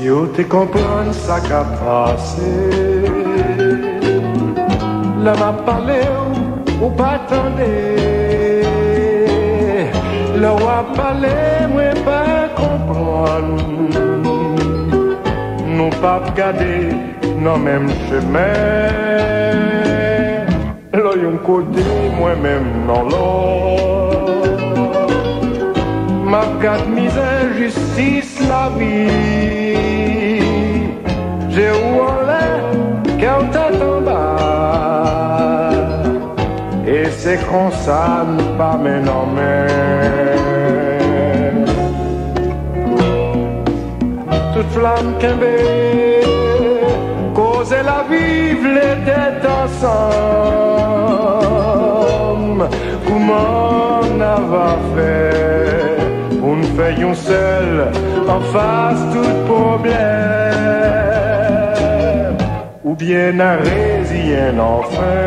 Yo te comprends ça qu'a passé. Là m'a parlé ou pas attendez. Là ou a parlé, moi pas comprendre. Nous pas regarder non même chemin. Là yon côté, moi-même dans l'autre. Ma regarde misère, justice, la vie. J'ai où en l'air, qu'elle tête en bas. Et c'est comme ça, ne pas mène en main. Toute flamme qu'un cause la vive les têtes ensemble. Comment on va faire pour nous faire un seul en face tout problème, ou bien à résilier enfin.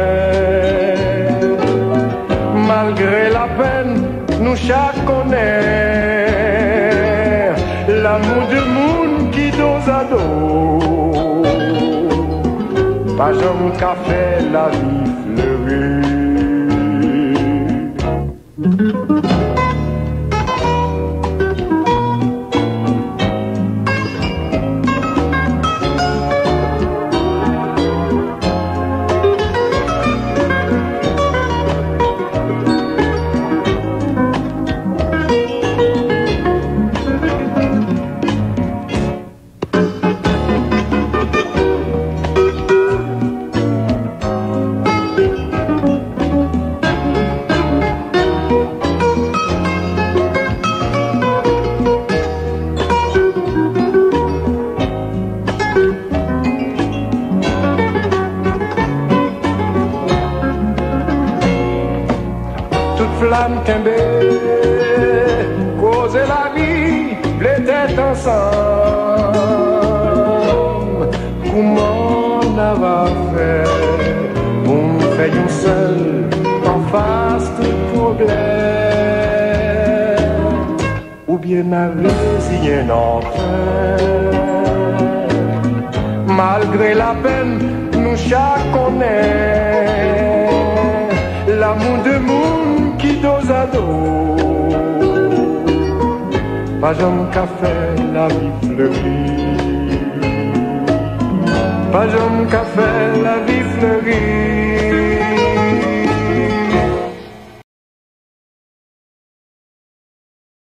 Malgré la peine, nous chaque connaît l'amour du monde qui dos à dos. Pas jamais qu'à faire la vie fleurie. Flamme qu'un cause la vie, les têtes ensemble. Comment on va faire pour nous faire un seul en face tout problème, ou bien à résilier enfin. Malgré la peine, nous chaque connaît l'amour de monde qui dos à dos. Pas jamais qu'à faire la vie fleurie. Pas jamais qu'à faire la vie fleurie.